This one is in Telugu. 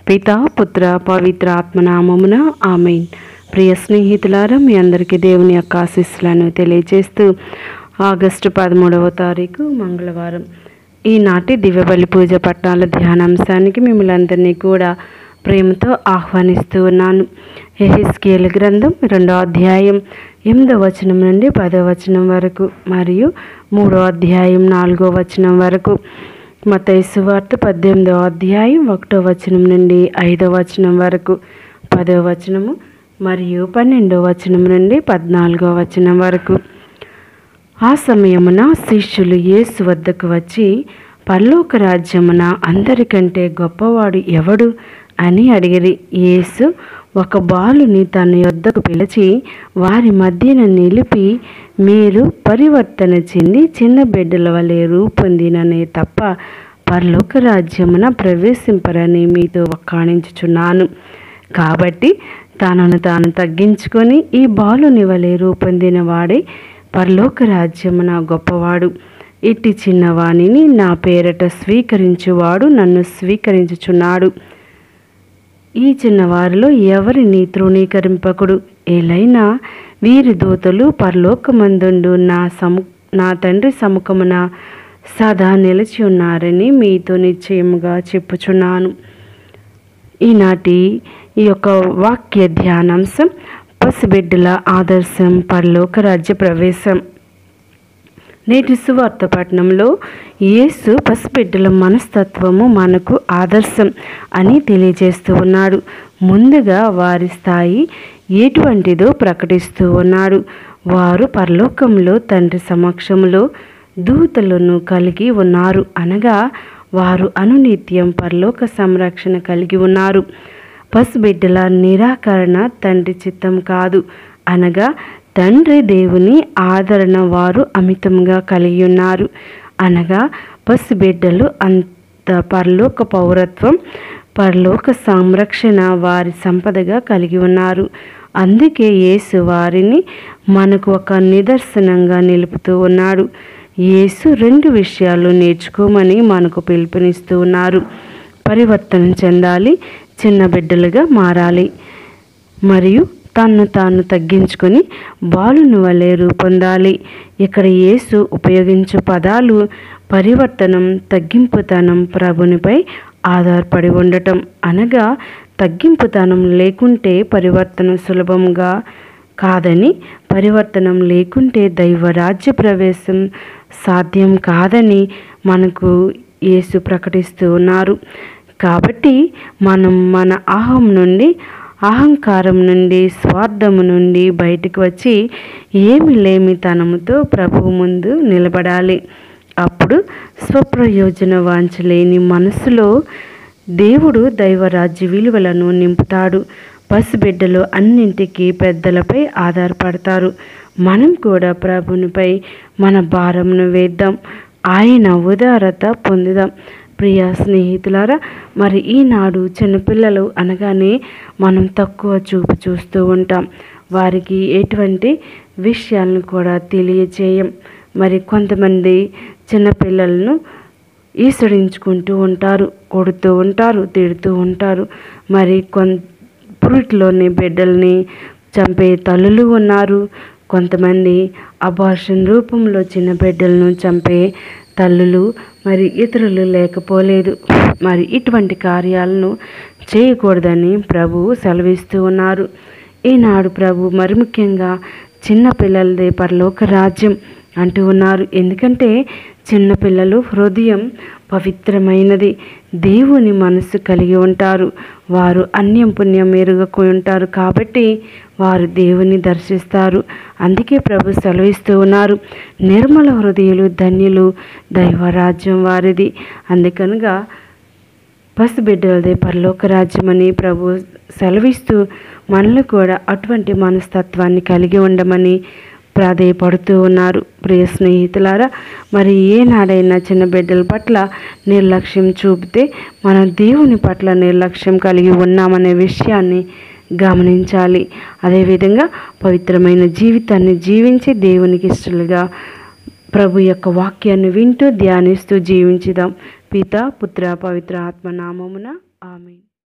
పితా పుత్ర పవిత్ర ఆత్మనామమున ఆమేన్. ప్రియ స్నేహితులారా, మీ అందరికీ దేవుని యొక్క ఆశీస్సులను తెలియజేస్తూ ఆగస్టు 13వ తారీఖు మంగళవారం ఈనాటి దివ్యబలి పూజ పట్టాల ధ్యానాంశానికి మిమ్మల్ని అందరినీ కూడా ప్రేమతో ఆహ్వానిస్తూ ఉన్నాను. యెహెజ్కేలు గ్రంథం 2వ అధ్యాయం 8వ వచనం నుండి 10వ వచనం వరకు మరియు 3వ అధ్యాయం 4వ వచనం వరకు, మత్తయి సువార్త 18వ అధ్యాయం 1వ వచనం నుండి 5వ వచనం వరకు, 10వ వచనము మరియు 12వ వచనం నుండి 14వ వచనం వరకు. ఆ సమయమున శిష్యులు యేసు వద్దకు వచ్చి, పరలోక రాజ్యమున అందరికంటే గొప్పవాడు ఎవడు అని అడిగిరి. యేసు ఒక బాలుని తన యొద్దకు పిలిచి వారి మధ్యన నిలిపి, మీరు పరివర్తన చెంది చిన్న బిడ్డల వలె రూపొందిననే తప్ప పరలోక రాజ్యమున ప్రవేశింపరని మీతో వక్కాణించుచున్నాను. కాబట్టి తనను తాను తగ్గించుకొని ఈ బాలుని వలె రూపొందిన వాడే పరలోక రాజ్యమున గొప్పవాడు. ఇట్టి చిన్నవాణిని నా పేరట స్వీకరించువాడు నన్ను స్వీకరించుచున్నాడు. ఈ చిన్నవారిలో ఎవరిని తృణీకరింపకుడు. ఏలైనా వీరి దూతలు పరలోకమందుండు నా తండ్రి సముఖమున సదా నిలిచి ఉన్నారని మీతో నిశ్చయముగా చెప్పుచున్నాను. ఈనాటి ఈ యొక్క వాక్య ధ్యానాంశం పసిబిడ్డల ఆదర్శం, పరలోక రాజ్య ప్రవేశం. నేటి సువార్త పట్టణంలో యేసు పసిబిడ్డల మనస్తత్వము మనకు ఆదర్శం అని తెలియజేస్తూ ఉన్నాడు. ముందుగా వారి స్థాయి ఎటువంటిదో ప్రకటిస్తూ ఉన్నాడు. వారు పరలోకంలో తండ్రి సమక్షంలో దూతలను కలిగి ఉన్నారు, అనగా వారు అనునిత్యం పరలోక సంరక్షణ కలిగి ఉన్నారు. పసిబిడ్డల నిరాకరణ తండ్రి చిత్తం కాదు, అనగా తండ్రి దేవుని ఆదరణ వారు అమితంగా కలిగి ఉన్నారు, అనగా పసిబిడ్డలు అంత పరలోక పౌరత్వం, పరలోక సంరక్షణ వారి సంపదగా కలిగి ఉన్నారు. అందుకే యేసు వారిని మనకు ఒక నిదర్శనంగా నిలుపుతూ ఉన్నాడు. యేసు 2 విషయాలు నేర్చుకోమని మనకు పిలుపునిస్తూ ఉన్నారు. పరివర్తన చెందాలి, చిన్న బిడ్డలుగా మారాలి, మరియు తన్ను తాను తగ్గించుకొని బాలుని వలె రూపొందాలి. ఇక్కడ యేసు ఉపయోగించు పదాలు పరివర్తనం, తగ్గింపుతనం, ప్రభునిపై ఆధారపడి ఉండటం, అనగా తగ్గింపుతనం లేకుంటే పరివర్తన సులభంగా కాదని, పరివర్తనం లేకుంటే దైవరాజ్య ప్రవేశం సాధ్యం కాదని మనకు యేసు ప్రకటిస్తూ ఉన్నారు. కాబట్టి మనం మన అహంకారం నుండి, స్వార్థము నుండి బయటకు వచ్చి ఏమి లేమితనముతో ప్రభువు ముందు నిలబడాలి. అప్పుడు స్వప్రయోజన వాంఛలేని మనసులో దేవుడు దైవరాజ్య విలువలను నింపుతాడు. పసిబిడ్డలు అన్నింటికీ పెద్దలపై ఆధారపడతారు. మనం కూడా ప్రభునిపై మన భారమును వేద్దాం, ఆయన ఉదారత పొందుదాం. ప్రియ స్నేహితులారా, మరి ఈనాడు చిన్నపిల్లలు అనగానే మనం తక్కువ చూపు చూస్తూ ఉంటాం. వారికి ఎటువంటి విషయాలను కూడా తెలియజేయం. మరి కొంతమంది చిన్నపిల్లలను ఈసడించుకుంటూ ఉంటారు, కొడుతూ ఉంటారు, తిడుతూ ఉంటారు. మరి పురిటిలోని బిడ్డల్ని చంపే తల్లులు ఉన్నారు. కొంతమంది అబార్షన్ రూపంలో చిన్న బిడ్డలను చంపే తల్లులు, మరి ఇతరులు లేకపోలేదు. మరి ఇటువంటి కార్యాలను చేయకూడదని ప్రభువు సెలవిస్తూ ఉన్నారు. ఈనాడు ప్రభు మరి ముఖ్యంగా చిన్న పిల్లలదే పరలోక రాజ్యం అంటూ ఉన్నారు. ఎందుకంటే చిన్నపిల్లలు హృదయం పవిత్రమైనది, దేవుని మనస్సు కలిగి ఉంటారు. వారు అన్యం పుణ్యం ఎరుగకు ఉంటారు, కాబట్టి వారు దేవుని దర్శిస్తారు. అందుకే ప్రభు సెలవిస్తూ ఉన్నారు, నిర్మల హృదయులు ధన్యులు, దైవరాజ్యం వారిది. అందుకనగా పసిబిడ్డలదే పరలోక రాజ్యం అని ప్రభు సెలవిస్తూ మనల్ని కూడా అటువంటి మనస్తత్వాన్ని కలిగి ఉండమని ప్రాధేయపడుతూ ఉన్నారు. ప్రియ స్నేహితులారా, మరి ఏనాడైనా చిన్న బిడ్డల పట్ల నిర్లక్ష్యం చూపితే మనం దేవుని పట్ల నిర్లక్ష్యం కలిగి ఉన్నామనే విషయాన్ని గమనించాలి. అదేవిధంగా పవిత్రమైన జీవితాన్ని జీవించి దేవునికి ఇష్టలుగా ప్రభు యొక్క వాక్యాన్ని వింటూ ధ్యానిస్తూ జీవించుదాం. పితా పుత్ర పవిత్ర ఆత్మ నామమున ఆమేన్.